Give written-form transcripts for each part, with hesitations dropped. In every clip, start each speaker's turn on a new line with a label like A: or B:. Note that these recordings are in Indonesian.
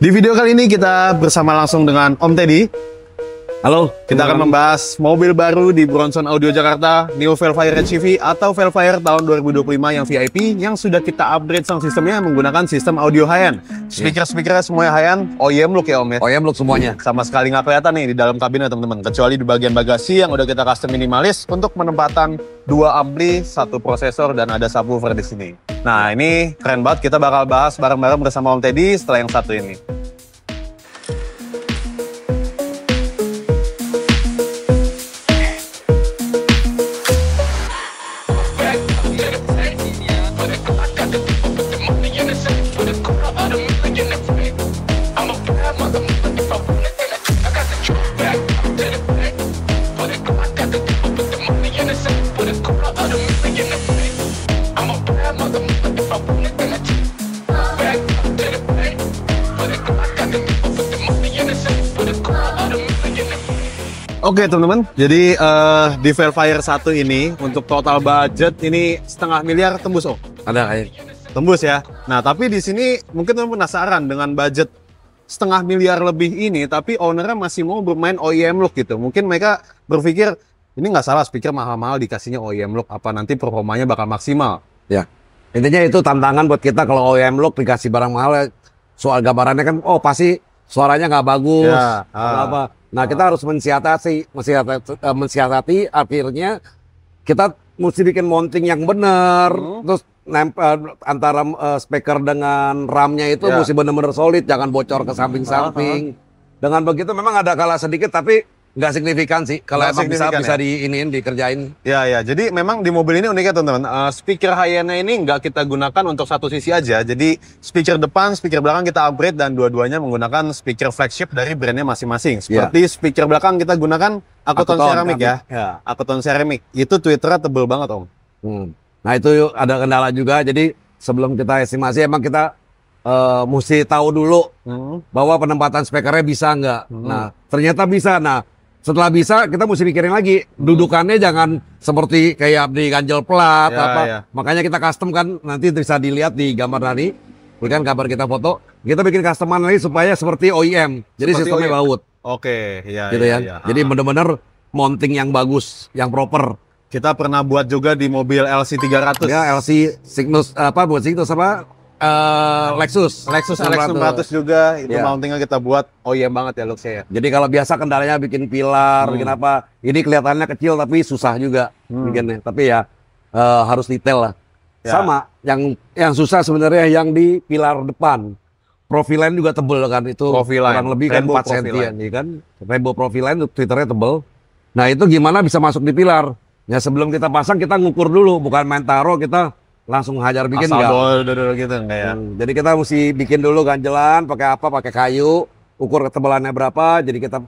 A: Di video kali ini kita bersama langsung dengan Om Teddy.
B: Halo,
A: Kita akan membahas mobil baru di Bronson Audio Jakarta, New Velfire HEV atau Velfire tahun 2025 yang VIP yang sudah kita upgrade sound sistemnya menggunakan sistem audio high-end. Speaker-speakernya semuanya high-end, OEM look ya Om ya?
B: OEM look semuanya.
A: Sama sekali nggak kelihatan nih di dalam kabin ya teman-teman, kecuali di bagian bagasi yang udah kita custom minimalis untuk penempatan 2 ampli, 1 prosesor dan ada subwoofer di sini. Nah ini keren banget, kita bakal bahas bareng-bareng bersama Om Teddy setelah yang satu ini. Oke teman-teman, jadi di Velfire 1 ini untuk total budget ini 1,5 miliar tembus Om?
B: Ada kayak
A: Tembus ya. Nah tapi di sini mungkin teman penasaran dengan budget 1,5 miliar lebih ini, tapi ownernya masih mau bermain OEM look gitu. Mungkin mereka berpikir ini nggak salah, speaker mahal-mahal dikasihnya OEM look, apa nanti performanya bakal maksimal?
B: ya. Intinya itu tantangan buat kita kalau OEM look dikasih barang mahal. Soal gambarannya kan, oh pasti suaranya nggak bagus.
A: Ya,
B: apa. Nah kita harus mensiasati akhirnya kita mesti bikin mounting yang benar. Terus nempel antara speaker dengan RAM-nya itu mesti benar-benar solid, jangan bocor ke samping-samping. Dengan begitu memang ada kalah sedikit tapi nggak signifikan sih. Kalau
A: Nggak
B: emang bisa
A: signifikan
B: dikerjain.
A: Ya, jadi memang di mobil ini uniknya teman-teman, speaker high-end-nya ini nggak kita gunakan untuk satu sisi aja. Jadi speaker depan, speaker belakang kita upgrade dan dua-duanya menggunakan speaker flagship dari brandnya masing-masing. Seperti speaker belakang kita gunakan Akuton Ceramic ya. Akuton Ceramic, itu tweeternya tebel banget Om.
B: Nah itu ada kendala juga, jadi sebelum kita estimasi emang kita mesti tahu dulu bahwa penempatan speakernya bisa nggak. Nah ternyata bisa. Nah setelah bisa kita mesti pikirin lagi dudukannya jangan seperti kayak di ganjel plat makanya kita custom kan, nanti bisa dilihat di gambar tadi, kan gambar kita foto, kita bikin customan lagi supaya seperti OEM, jadi
A: Seperti
B: sistemnya
A: OEM.
B: baut.
A: Oke,
B: Gitu ya. Jadi bener-bener mounting yang bagus, yang proper.
A: Kita pernah buat juga di mobil LC 300.
B: Ya LC Cygnus buat Cygnus Lexus
A: Lexus LX 600 juga, itu mountingnya kita buat OEM banget ya looksnya ya.
B: Jadi kalau biasa kendalanya bikin pilar, bikin apa, ini kelihatannya kecil tapi susah juga bikinnya. Tapi ya harus detail lah. Sama yang susah sebenarnya yang di pilar depan. Profiline juga tebel kan, itu kurang lebih kan 4 cm kan. Rainbow Profiline twitternya tebel. Nah itu gimana bisa masuk di pilar? Ya sebelum kita pasang kita ngukur dulu, bukan main taruh kita langsung hajar bikin
A: enggak gitu enggak ya.
B: Jadi kita mesti bikin dulu ganjelan pakai apa, pakai kayu, ukur ketebalannya berapa, jadi kita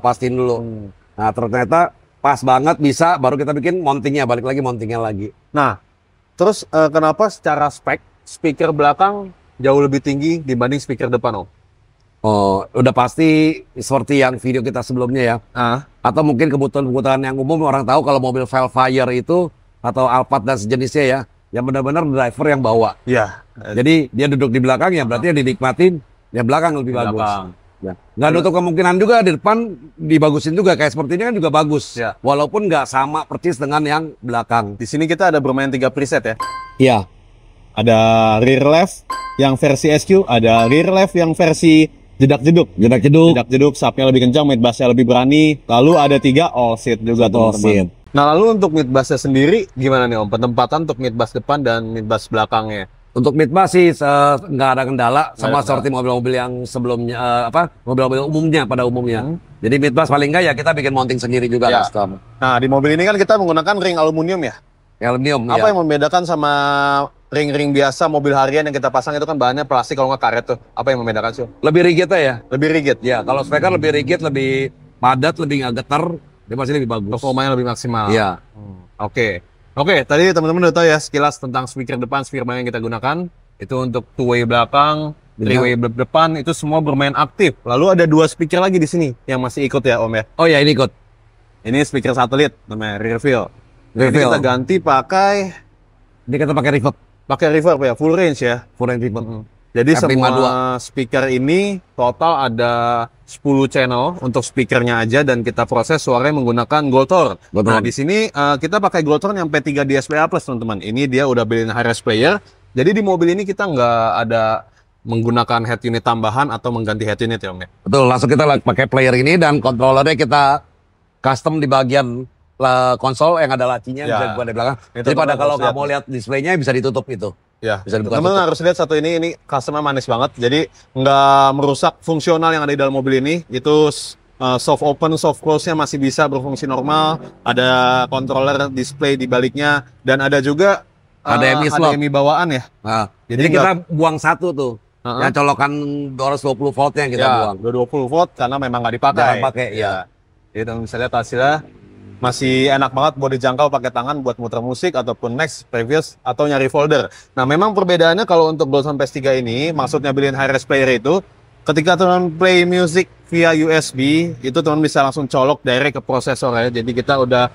B: pastiin dulu. Nah ternyata pas banget bisa, baru kita bikin mountingnya, balik lagi mountingnya lagi.
A: Nah terus kenapa secara spek speaker belakang jauh lebih tinggi dibanding speaker depan Om?
B: Oh udah pasti seperti yang video kita sebelumnya ya. Atau mungkin kebutuhan yang umum orang tahu kalau mobil Velfire itu atau Alphard dan sejenisnya ya, yang benar-benar driver yang bawa.
A: Iya.
B: Jadi dia duduk di belakang ya berarti yang dinikmatin ya belakang lebih bagus. Ya. Nggak nutup kemungkinan juga di depan dibagusin juga, kayak seperti ini kan juga bagus. Walaupun nggak sama persis dengan yang belakang.
A: Di sini kita ada bermain 3 preset ya.
B: Iya.
A: Ada rear left yang versi SQ, ada rear left yang versi jedak-jeduk. Jedak-jeduk, subnya lebih kencang, mid bassnya lebih berani. Lalu ada 3 all seat juga teman-teman. Nah lalu untuk mid bassnya sendiri gimana nih Om? Penempatan untuk mid bass depan dan mid bass belakangnya?
B: Untuk mid bass sih nggak ada kendala, sama seperti mobil-mobil yang sebelumnya mobil-mobil umumnya pada umumnya. Jadi mid bass paling nggak ya kita bikin mounting sendiri juga custom.
A: Nah di mobil ini kan kita menggunakan ring aluminium ya?
B: Aluminium.
A: Apa yang membedakan sama ring-ring biasa mobil harian yang kita pasang itu kan bahannya plastik kalau nggak karet tuh? Apa yang membedakan sih?
B: Lebih rigid ya?
A: Lebih rigid?
B: Ya, kalau speaker lebih rigid, lebih padat, lebih nggak getar, dia pasti lebih bagus.
A: Performanya lebih maksimal?
B: Iya.
A: Oke, tadi teman-teman udah tahu ya sekilas tentang speaker depan, speaker belakang yang kita gunakan. Itu untuk two-way belakang, three-way depan, itu semua bermain aktif. Lalu ada 2 speaker lagi di sini yang masih ikut ya Om ya?
B: Oh ya, ini ikut.
A: Ini speaker satelit, namanya reveal. Jadi kita ganti pakai...
B: Ini kita pakai reverb.
A: Pakai reverb ya, full range ya?
B: Full range reverb.
A: Jadi
B: F52.
A: semua speaker ini total ada 10 channel untuk speakernya aja dan kita proses suaranya menggunakan Goldhorn.
B: Betul.
A: Nah, di sini kita pakai Goldhorn yang P3 DSPA Plus, teman-teman. Ini dia udah beliin hi-res player. Jadi di mobil ini kita nggak ada menggunakan head unit tambahan atau mengganti head unit ya, Om ya.
B: Betul, langsung kita pakai player ini dan controllernya kita custom di bagian konsol yang ada lacinya
A: Ya.
B: bisa dibuat di belakang.
A: Itu
B: Jadi pada
A: teman-teman
B: kalau
A: harus
B: nggak
A: lihat
B: mau lihat displaynya bisa ditutup itu.
A: Ya,
B: Bisa dibuka
A: teman-teman
B: tutup.
A: harus lihat satu ini customnya manis banget. Jadi nggak merusak fungsional yang ada di dalam mobil ini. Itu soft open, soft close-nya masih bisa berfungsi normal. Ada controller display di baliknya dan ada juga
B: HDMI slot.
A: HDMI bawaan ya.
B: Nah,
A: Jadi
B: jadi kita buang satu tuh.
A: Uh-huh.
B: Yang colokan 220 voltnya yang kita
A: Ya,
B: buang.
A: 220 volt karena memang nggak dipakai.
B: Jarang pakai, ya.
A: Jadi teman bisa lihat hasilnya masih enak banget buat dijangkau pakai tangan buat muter musik ataupun next, previous atau nyari folder. Nah, memang perbedaannya kalau untuk Goldhorn PS3 ini, maksudnya beliin hi-res player itu, ketika teman play music via USB, itu teman bisa langsung colok direct ke prosesor ya. Jadi kita udah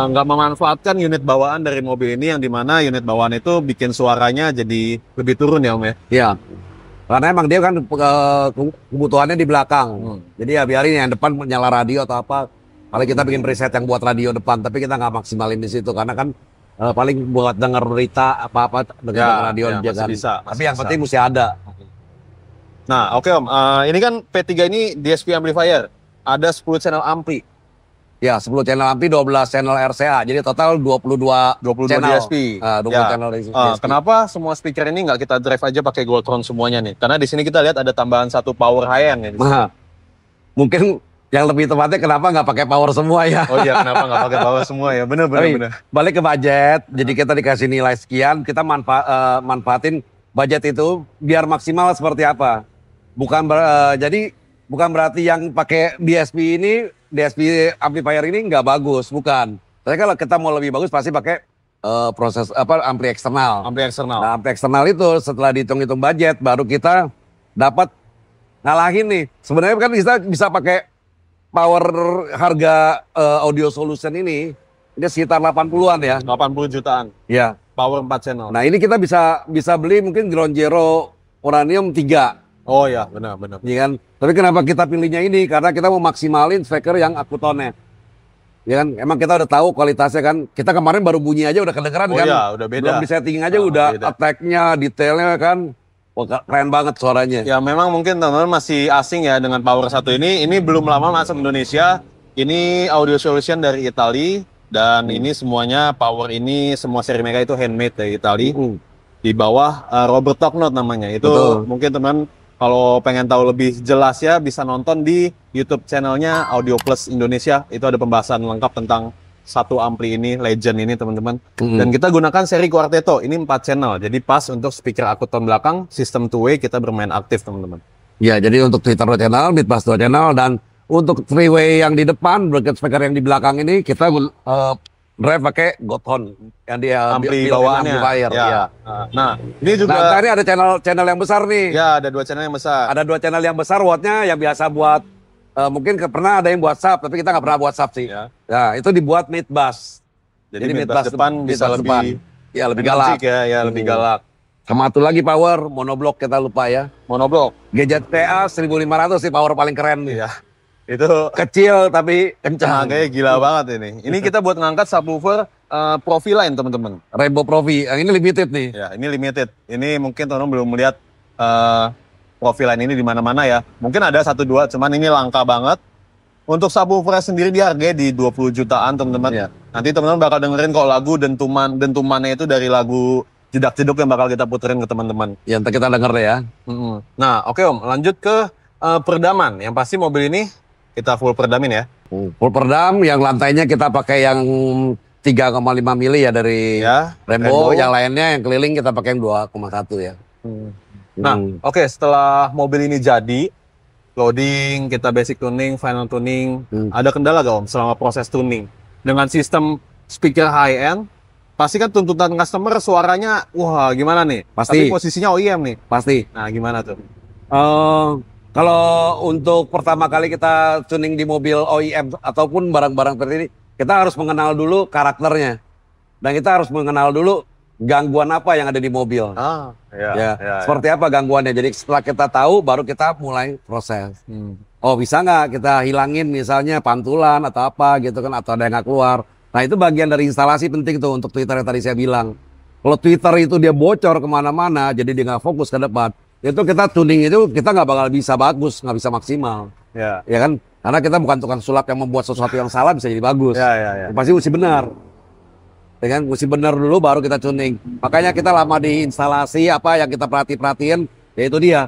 A: nggak memanfaatkan unit bawaan dari mobil ini, yang dimana unit bawaan itu bikin suaranya jadi lebih turun ya, Om ya.
B: Iya. Karena emang dia kan kebutuhannya di belakang. Jadi ya biarin yang depan nyala radio atau apa. Paling kita bikin preset yang buat radio depan, tapi kita nggak maksimalin di situ karena kan paling buat denger berita apa-apa denger radio
A: ya,
B: aja
A: masih
B: kan.
A: bisa,
B: Tapi
A: masih
B: yang
A: bisa.
B: penting mesti ada.
A: Nah, oke Om. Ini kan P3 ini DSP amplifier. Ada 10 channel ampli,
B: Ya, 10 channel ampli, 12 channel RCA. Jadi total 22
A: 22
B: channel.
A: DSP.
B: 20
A: Ya.
B: channel DSP.
A: Kenapa semua speaker ini nggak kita drive aja pakai Goldhorn semuanya nih? Karena di sini kita lihat ada tambahan satu power high-end.
B: Nah, mungkin yang lebih tepatnya kenapa nggak pakai power semua ya?
A: Oh iya, kenapa nggak pakai power semua ya? Bener, bener,
B: Tapi
A: bener.
B: balik ke budget, jadi kita dikasih nilai sekian, kita manfaatin budget itu biar maksimal seperti apa. Jadi bukan berarti yang pakai DSP ini, DSP amplifier ini nggak bagus, bukan. Tapi kalau kita mau lebih bagus pasti pakai ampli eksternal.
A: Ampli eksternal.
B: Nah, ampli eksternal itu setelah dihitung-hitung budget baru kita dapat ngalahin nih. Sebenarnya kan kita bisa pakai power harga audio solution ini sekitar 80-an ya.
A: 80 jutaan.
B: Ya.
A: Power 4 channel.
B: Nah, ini kita bisa beli mungkin Ground Zero Uranium 3.
A: Oh ya, benar, benar.
B: Iya kan? Tapi kenapa kita pilihnya ini? Karena kita mau maksimalin speaker yang akutonnya. Ya kan? Emang kita udah tahu kualitasnya kan. Kita kemarin baru bunyi aja udah kedengeran
A: Oh
B: kan.
A: iya, udah beda.
B: Belum di setting aja
A: Oh,
B: udah
A: beda.
B: attack-nya, detailnya kan. Wah, keren banget suaranya.
A: Ya memang mungkin teman-teman masih asing ya dengan power satu ini. Ini belum lama masuk Indonesia. Ini audio solution dari Italia. Dan ini semuanya power ini, semua seri mereka itu handmade dari Italia. Di bawah Robert Tocknot namanya. Itu
B: Betul.
A: mungkin teman kalau pengen tahu lebih jelas ya bisa nonton di YouTube channelnya Audio Plus Indonesia. Itu ada pembahasan lengkap tentang satu ampli ini, legend ini teman-teman. Dan kita gunakan seri Quartetto. Ini 4 channel. Jadi pas untuk speaker akuton belakang, sistem two-way kita bermain aktif teman-teman.
B: Ya, jadi untuk Twitter 2 channel, mid bass 2 channel, dan untuk three-way yang di depan, bracket speaker yang di belakang ini kita drive pakai Goldhorn yang dia
A: Ampli
B: built-in
A: bawaannya.
B: amplifier. Ya.
A: Nah, ini juga
B: Nah, tadi ada channel yang besar nih.
A: ya ada 2 channel yang besar.
B: Ada 2 channel yang besar, wattnya yang biasa buat mungkin pernah ada yang buat sub, tapi kita nggak pernah buat sub sih.
A: Ya.
B: Nah, itu dibuat mid bass.
A: Jadi mid bass depan bisa lebih
B: ya lebih galak.
A: ya lebih galak.
B: Sama satu lagi power monoblock kita lupa ya.
A: Monoblock.
B: Gadget TA 1500 sih power paling keren nih.
A: Iya. Itu
B: Kecil tapi kencang.
A: tenaganya gila banget ini. Ini kita buat ngangkat subwoofer Profiline teman-teman.
B: Rainbow Profi, yang ini limited nih.
A: Ya, ini limited. Ini mungkin teman-teman belum melihat Profiline ini di mana-mana ya. Mungkin ada 1-2, cuman ini langka banget. Untuk subwoofer sendiri dia harganya di 20 jutaan teman-teman.
B: Iya.
A: Nanti teman-teman bakal dengerin kok lagu dentumannya itu dari lagu jedak-jeduk yang bakal kita puterin ke teman-teman.
B: Ya, ntar kita denger deh ya.
A: Nah, oke Om, lanjut ke peredaman. Yang pasti mobil ini kita full peredamin ya.
B: Full perdam, yang lantainya kita pakai yang 3,5 mili ya dari
A: Ya,
B: Rainbow.
A: Rainbow.
B: Yang lainnya yang keliling kita pakai yang 2,1 ya.
A: Nah, oke, setelah mobil ini jadi, loading, kita basic tuning, final tuning, ada kendala gak Om selama proses tuning? Dengan sistem speaker high-end, pasti kan tuntutan customer suaranya, wah gimana nih?
B: Pasti.
A: Tapi posisinya OEM nih.
B: Pasti.
A: Nah, gimana tuh?
B: Kalau untuk pertama kali kita tuning di mobil OEM ataupun barang-barang seperti ini, kita harus mengenal dulu karakternya. Dan kita harus mengenal dulu gangguan apa yang ada di mobil. Ya, seperti apa gangguannya. Jadi setelah kita tahu, baru kita mulai proses. Oh, bisa nggak kita hilangin misalnya pantulan atau apa gitu kan, atau ada yang nggak keluar. Nah, itu bagian dari instalasi penting tuh untuk Twitter yang tadi saya bilang. Kalau Twitter itu dia bocor kemana-mana, jadi dia nggak fokus ke depan. Itu kita tuning itu kita nggak bakal bisa bagus, nggak bisa maksimal. Ya kan? Karena kita bukan tukang sulap yang membuat sesuatu yang salah bisa jadi bagus. Pasti mesti benar. Ya kan? Mesti benar dulu baru kita tuning. Makanya kita lama di instalasi apa yang kita perhatiin, ya itu dia.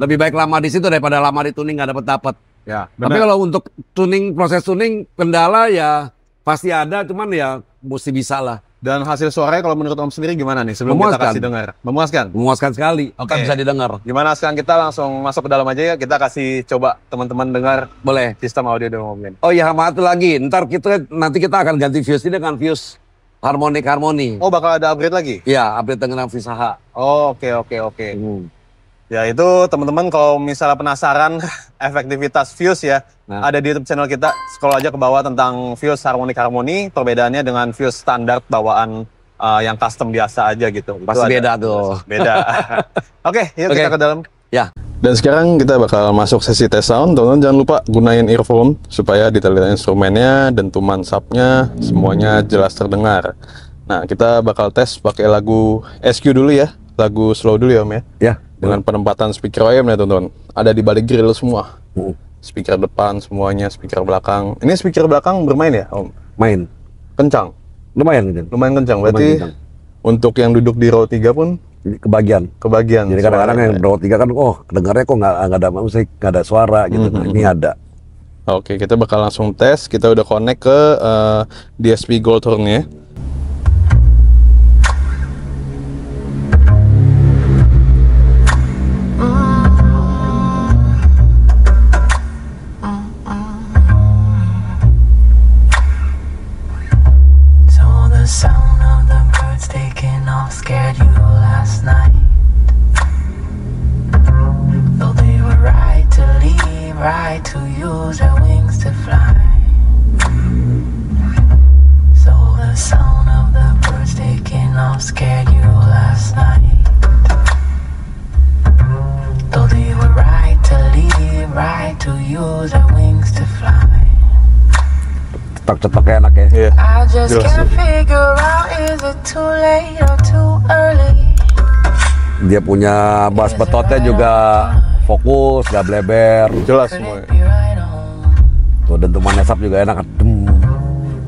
B: Lebih baik lama di situ daripada lama di tuning nggak dapat.
A: Ya,
B: tapi kalau untuk tuning, proses tuning, kendala ya pasti ada, cuman ya mesti bisa lah.
A: Dan hasil suaranya kalau menurut Om sendiri gimana nih sebelum kita kasih dengar? Memuaskan?
B: Memuaskan sekali. Oke. Bisa didengar.
A: Gimana sekarang kita langsung masuk ke dalam aja ya, kita kasih coba teman-teman dengar.
B: Boleh.
A: Sistem audio dari mobil.
B: Oh iya, sama satu lagi. Nanti kita akan ganti fuse ini dengan fuse harmoni.
A: Oh, bakal ada upgrade lagi?
B: Iya, upgrade dengan fuse HH.
A: Oh, oke. Ya itu teman-teman kalau misalnya penasaran efektivitas fuse ya, ada di YouTube channel kita. Scroll aja ke bawah tentang fuse harmoni, perbedaannya dengan fuse standar bawaan yang custom biasa aja gitu.
B: Pasti beda tuh.
A: Beda. Oke, yuk kita ke dalam.
B: Ya.
A: Dan sekarang kita bakal masuk sesi tes sound. Teman-teman jangan lupa gunain earphone supaya detail instrumennya, dentuman subnya semuanya jelas terdengar. Nah, kita bakal tes pakai lagu SQ dulu ya. Lagu slow dulu ya Om ya.
B: Ya.
A: Dengan penempatan speaker OEM ya teman-teman. Ada di balik grill semua. Speaker depan semuanya, speaker belakang. Ini speaker belakang bermain ya Om?
B: Main.
A: Kencang?
B: Lumayan kencang.
A: Lumayan kencang. Berarti untuk yang duduk di row 3 pun
B: kebagian.
A: Jadi
B: kadang-kadang yang row 3 kan, dengarnya kok nggak ada musik, nggak ada suara gitu. Nah, ini ada.
A: Oke, kita bakal langsung tes. Kita udah connect ke DSP Goldhorn-nya.
C: Scared you last night. Though they were right to leave, right to use their wings to fly. So the sound of the birds taking off scared you last night. Though they were right to leave, right to use their wings to fly.
B: Cetak-cetaknya enak ya.
A: Iya.
C: I just can't figure out, is it too late or too early?
B: Dia punya bass betotnya juga fokus, gak bleber.
A: Jelas semua.
B: Tuh dentuman sub juga enak.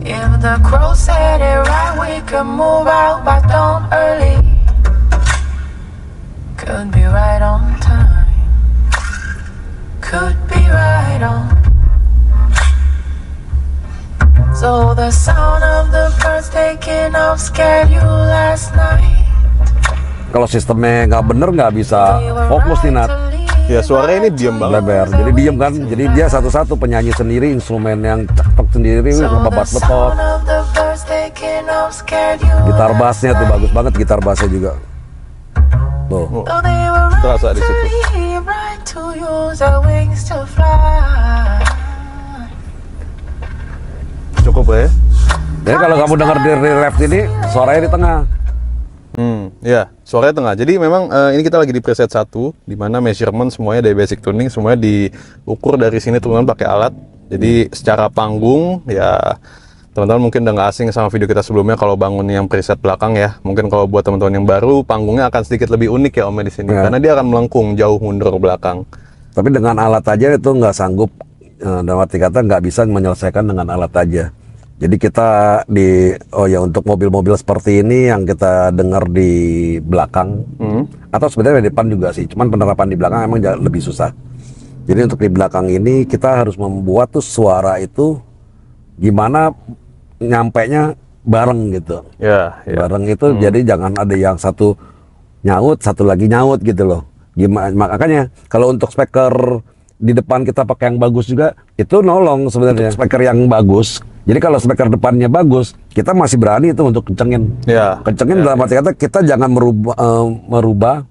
C: If the crow said it right, we could move out by dawn early. Could be right on time. Could be right on. So the sound of the birds taking off scared you last night.
B: Kalau sistemnya nggak bener nggak bisa fokus nih Nat.
A: Ya suaranya ini diem banget.
B: Lebar, jadi diem kan. Jadi dia satu-satu penyanyi sendiri, instrumen yang cetok sendiri, sama bass betot. Gitar bassnya tuh bagus banget, gitar bassnya juga. Tuh.
A: Terasa di situ. Cukup ya.
B: Jadi kalau kamu dengar di left ini, suaranya di tengah.
A: Ya, suaranya tengah. Jadi memang ini kita lagi di preset 1, di mana measurement semuanya dari basic tuning, semuanya diukur dari sini teman-teman pakai alat. Jadi secara panggung ya teman-teman mungkin udah nggak asing sama video kita sebelumnya kalau bangun yang preset belakang ya. Mungkin kalau buat teman-teman yang baru, panggungnya akan sedikit lebih unik ya Om di sini, karena dia akan melengkung jauh mundur ke belakang.
B: Tapi dengan alat aja itu nggak sanggup, dalam arti kata nggak bisa menyelesaikan dengan alat aja. Jadi kita untuk mobil-mobil seperti ini yang kita dengar di belakang, atau sebenarnya di depan juga sih, cuman penerapan di belakang emang lebih susah. Jadi untuk di belakang ini kita harus membuat tuh suara itu gimana nyampainya bareng gitu. Bareng itu jadi jangan ada yang satu nyaut, satu lagi nyaut gitu loh. Makanya kalau untuk speaker di depan kita pakai yang bagus juga, itu nolong sebenarnya. Speaker yang bagus. Jadi kalau speaker depannya bagus, kita masih berani itu untuk kencengin. Kencengin dalam arti kata kita jangan merubah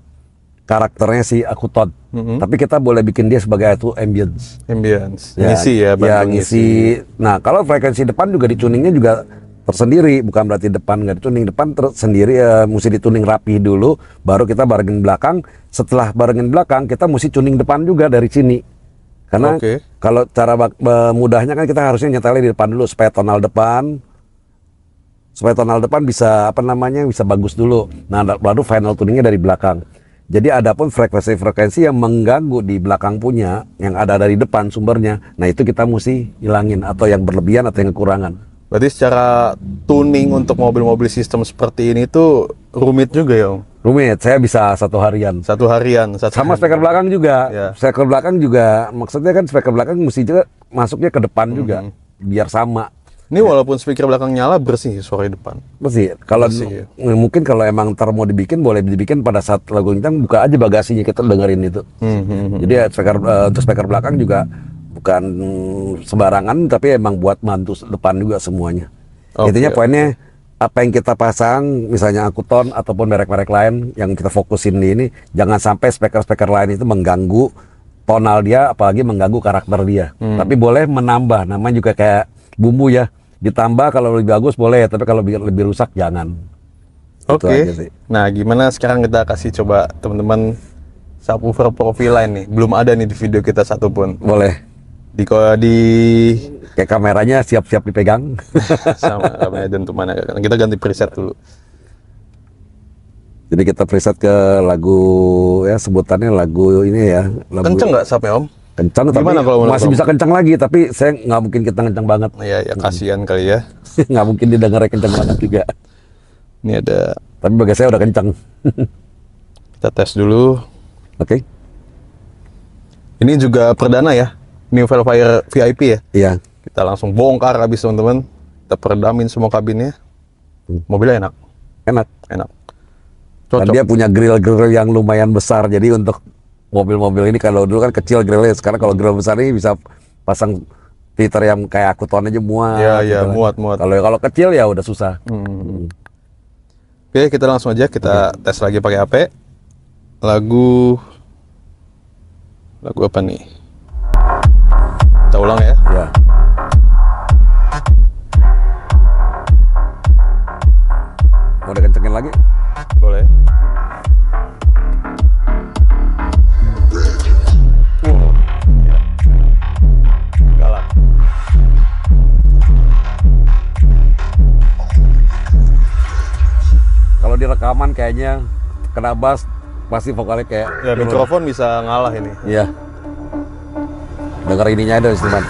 B: karakternya si Akuton. Tapi kita boleh bikin dia sebagai itu ambience.
A: Ngisi ya,
B: ngisi. Nah, kalau frekuensi depan juga di tuningnya juga tersendiri, bukan berarti depan nggak dituning. Depan tersendiri mesti dituning rapi dulu, baru kita barengin belakang. Setelah barengin belakang, kita mesti tuning depan juga dari sini. Karena kalau cara mudahnya kan kita harusnya nyetelnya di depan dulu supaya tonal depan bisa bisa bagus dulu. Nah, baru final tuningnya dari belakang. Jadi adapun frekuensi-frekuensi yang mengganggu di belakang punya, yang ada dari depan sumbernya, nah itu kita mesti hilangin, atau yang berlebihan atau yang kekurangan.
A: Berarti secara tuning untuk mobil-mobil sistem seperti ini tuh rumit juga ya, Om?
B: Rumit, saya bisa satu harian. Sama speaker belakang juga.
A: Ya.
B: Speaker belakang juga, maksudnya kan speaker belakang mesti juga masuknya ke depan juga, biar sama.
A: Ini walaupun speaker belakang nyala bersih suara depan.
B: Bersih. Kalau mungkin kalau emang ntar mau dibikin, boleh dibikin pada saat lagu nyetam, buka aja bagasinya, kita dengerin itu. Jadi untuk speaker belakang juga bukan sembarangan, tapi emang buat mantu depan juga semuanya. Intinya poinnya apa yang kita pasang, misalnya Akuton ataupun merek-merek lain yang kita fokusin di ini, jangan sampai speaker-speaker lain itu mengganggu tonal dia, apalagi mengganggu karakter dia. Tapi boleh menambah, namanya juga kayak bumbu ya, ditambah kalau lebih bagus boleh, tapi kalau lebih rusak jangan.
A: Oke. Nah, gimana sekarang kita kasih coba teman-teman subwoofer Profiline nih. Belum ada nih di video kita satupun.
B: Boleh.
A: Di
B: kayak kameranya siap-siap dipegang.
A: Sama kamera dan mana? Kita ganti preset dulu.
B: Jadi kita preset ke lagu ya, sebutannya lagu ini ya.
A: Kenceng nggak sampai, Om?
B: Kencang,
A: gimana
B: tapi
A: kalau
B: masih bisa kencang lagi, tapi saya nggak mungkin kita kencang banget.
A: Iya, ya kasihan kali ya.
B: Nggak mungkin didengarnya kencang banget juga.
A: Ini ada.
B: Tapi bagi saya udah kencang.
A: Kita tes dulu.
B: Oke.
A: Ini juga perdana ya, New Velfire VIP ya.
B: Iya.
A: Kita langsung bongkar habis teman-teman. Kita peredamin semua kabinnya. Mobilnya enak.
B: Enak.
A: Cocok.
B: Dan dia punya grill yang lumayan besar, jadi untuk mobil-mobil ini, kalau dulu kan kecil grillnya, sekarang kalau grill besar ini bisa pasang filter yang kayak Akuton aja muat.
A: Iya, gitu muat.
B: Kalau kecil ya udah susah.
A: Oke, kita langsung aja kita tes lagi pakai HP. Lagu apa nih? Kita ulang ya.
B: Ya. Mau dikencengin lagi?
A: Boleh. Galak.
B: Kalau di rekaman kayaknya kena bass pasti vokalnya kayak
A: Ya, mikrofon bisa ngalah ini.
B: Iya. Dengar ininya ada instrumen.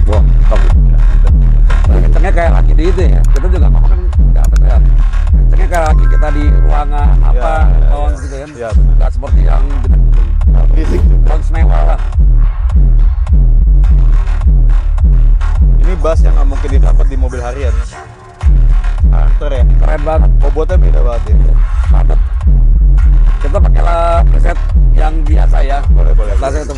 B: Wah, kencengnya kayak lagi di itu ya. Kita juga ngomong nggak benar. Kencengnya kayak lagi kita di ruangan sound gitu kan.
A: Ya,
B: Nggak seperti yang
A: fisik.
B: sound mewah lah.
A: Ini bass yang nggak mungkin didapat di mobil harian. Karakter ya.
B: Keren banget.
A: Bobotnya beda banget ini.
B: Mantap. Kita pakai preset yang biasa ya.
A: Boleh.
B: Langsung itu.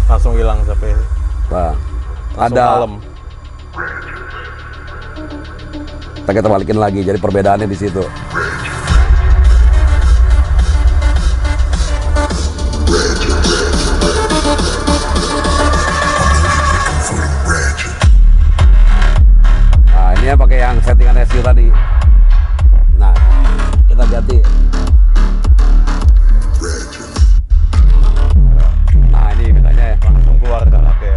A: Langsung hilang sampai.
B: Nah,
A: Langsung
B: ada
A: kalem.
B: kita balikin lagi, jadi perbedaannya di situ. Nah, ini ya pakai yang settingan SU tadi. Nah, kita ganti. Nah, ini bedanya ya.
A: Langsung keluar galaknya.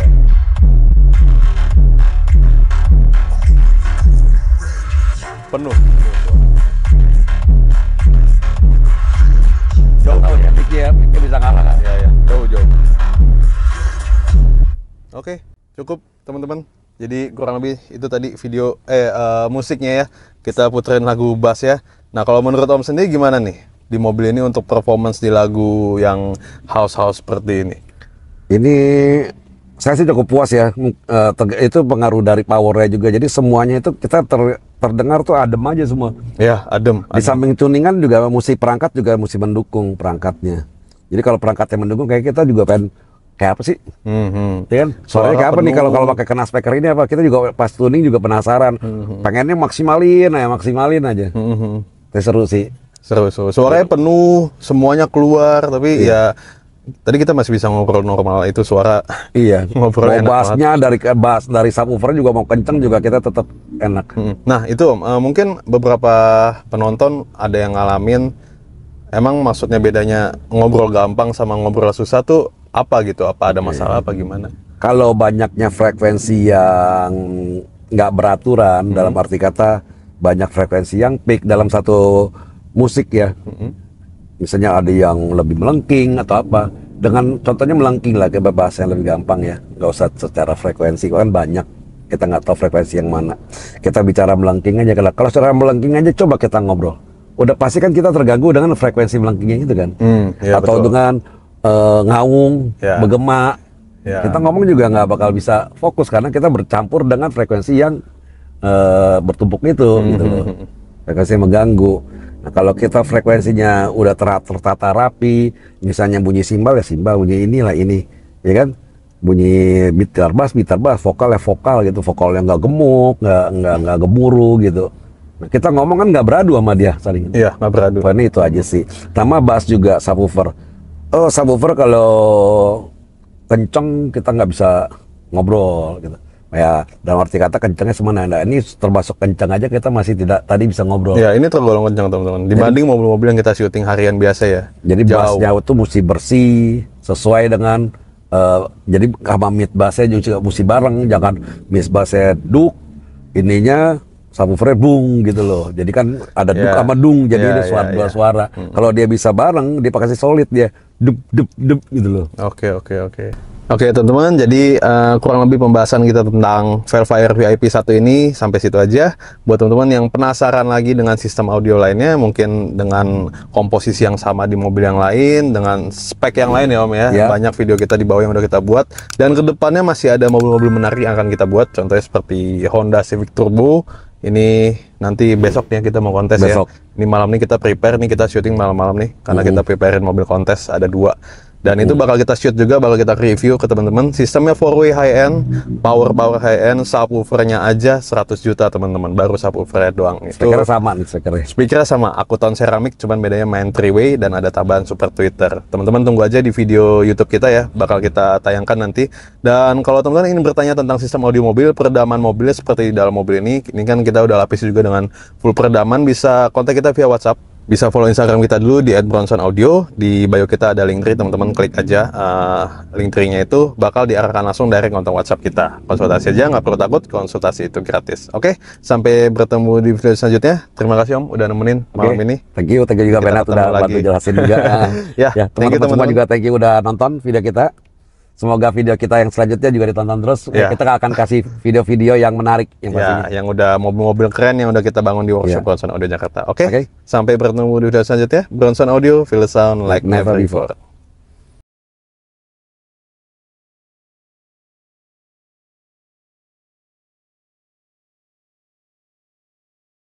A: Penuh.
B: Jauh tahu ya, Mickey bisa ngalah kan?
A: Ya. Jauh. Oke, cukup teman-teman. Jadi kurang lebih itu tadi video musiknya ya. Kita puterin lagu bass ya. Nah, kalau menurut Om sendiri gimana nih di mobil ini untuk performance di lagu yang house seperti ini?
B: Ini saya sih cukup puas ya. Itu pengaruh dari powernya juga. Jadi semuanya itu kita terdengar tuh adem aja semua.
A: Ya, adem.
B: Di samping tuningan juga perangkat juga mesti mendukung perangkatnya. Jadi kalau perangkatnya mendukung, kayak kita juga pengen kayak apa sih?
A: Mhm.
B: Ya kan? Suaranya kayak apa nih
A: penuh.
B: kalau pakai kena speaker ini apa? Kita juga pas tuning juga penasaran. Pengennya maksimalin aja.
A: Mhm.
B: Tapi seru sih.
A: Seru. Suaranya penuh, semuanya keluar, tapi ya tadi kita masih bisa ngobrol normal, itu suara
B: Iya.
A: ngobrol
B: Mau
A: enak
B: bassnya dari subwoofer juga mau kenceng juga kita tetap enak.
A: Nah itu Om, mungkin beberapa penonton ada yang ngalamin, emang maksudnya bedanya ngobrol gampang sama ngobrol susah tuh apa gitu? Apa ada masalah apa gimana?
B: Kalau banyaknya frekuensi yang nggak beraturan, dalam arti kata banyak frekuensi yang peak dalam satu musik ya. Misalnya ada yang lebih melengking atau apa. Dengan contohnya melengking lah, kayak bahasa yang lebih gampang ya. Nggak usah secara frekuensi, kan banyak. Kita nggak tahu frekuensi yang mana. Kita bicara melengking aja. Kalau secara melengking aja coba kita ngobrol. Udah pasti kan kita terganggu dengan frekuensi melengkingnya itu kan.
A: Iya,
B: Atau
A: betul.
B: dengan ngaung,
A: Ya.
B: bergema.
A: Ya.
B: Kita ngomong juga nggak bakal bisa fokus karena kita bercampur dengan frekuensi yang bertumpuk itu gitu loh. Frekuensi yang mengganggu. Nah, kalau kita frekuensinya udah tertata rapi, misalnya bunyi simbal ya simbal, bunyi inilah ini, ya kan? Bunyi gitar bass, vokal ya vokal gitu, vokal yang nggak gemuk, nggak gemuruh gitu. Nah, kita ngomong kan nggak beradu sama dia saling.
A: Iya, nggak beradu.
B: Pokoknya itu aja sih. Sama bass juga subwoofer. Oh, subwoofer kalau kenceng kita nggak bisa ngobrol gitu. Ya, dalam arti kata kencengnya semana. Nah, ini termasuk kenceng aja kita masih tidak tadi bisa ngobrol.
A: Ya ini tergolong kencang teman-teman. Dibanding mobil-mobil yang kita syuting harian biasa ya.
B: Jadi
A: jauh.
B: bassnya itu mesti bersih, sesuai dengan jadi sama mid bassnya juga mesti bareng. Jangan mid bassnya duk, ininya subwoofernya bung gitu loh. Jadi kan ada duk
A: Ya.
B: sama dung, jadi
A: Ya,
B: ini suara
A: ya,
B: dua
A: ya.
B: suara. Kalau dia bisa bareng, dia pakai solid dia dup dup dup gitu loh.
A: Oke. Oke teman-teman, jadi kurang lebih pembahasan kita tentang Velfire VIP 1 ini sampai situ aja. Buat teman-teman yang penasaran lagi dengan sistem audio lainnya, mungkin dengan komposisi yang sama di mobil yang lain, dengan spek yang lain ya Om ya.
B: Ya.
A: Banyak video kita di bawah yang udah kita buat. Dan kedepannya masih ada mobil-mobil menarik yang akan kita buat. Contohnya seperti Honda Civic Turbo. Ini nanti besok ya kita mau kontes
B: Besok.
A: ya. Ini malam nih kita prepare nih, kita syuting malam-malam nih. Karena kita preparein mobil kontes, ada 2. Dan itu bakal kita shoot juga, bakal kita review ke teman-teman. Sistemnya 4-way high-end, power high-end, subwoofernya aja 100 juta teman-teman. Baru subwoofernya doang. Itu
B: Speakernya sama nih speakernya.
A: speakernya sama, Akuton Ceramic, cuman bedanya main 3-way dan ada tambahan super tweeter. Teman-teman tunggu aja di video YouTube kita ya, bakal kita tayangkan nanti. Dan kalau teman-teman ingin bertanya tentang sistem audio mobil, peredaman mobilnya seperti di dalam mobil ini kan kita udah lapis juga dengan full peredaman, bisa kontak kita via WhatsApp. Bisa follow Instagram kita dulu di @bronsonaudio. Di bio kita ada link tree, teman-teman klik aja link tree-nya itu bakal diarahkan langsung dari kontak WhatsApp kita. Konsultasi aja, nggak perlu takut, konsultasi itu gratis. Oke, sampai bertemu di video selanjutnya. Terima kasih Om udah nemenin malam
B: Oke.
A: ini.
B: Thank you juga
A: Kita
B: Benat
A: ketemu
B: udah
A: lagi.
B: bantu jelasin juga.
A: Ya,
B: Ya,
A: thank you,
B: teman-teman semua
A: teman-teman.
B: juga thank you udah nonton video kita. Semoga video kita yang selanjutnya juga ditonton terus.
A: Ya.
B: Kita akan kasih video-video yang menarik yang pastinya.
A: Ya, yang udah mobil-mobil keren yang udah kita bangun di workshop
B: Ya.
A: Bronson Audio Jakarta. Oke,
B: Oke.
A: sampai bertemu di video selanjutnya. Bronson Audio, feel the sound like never before.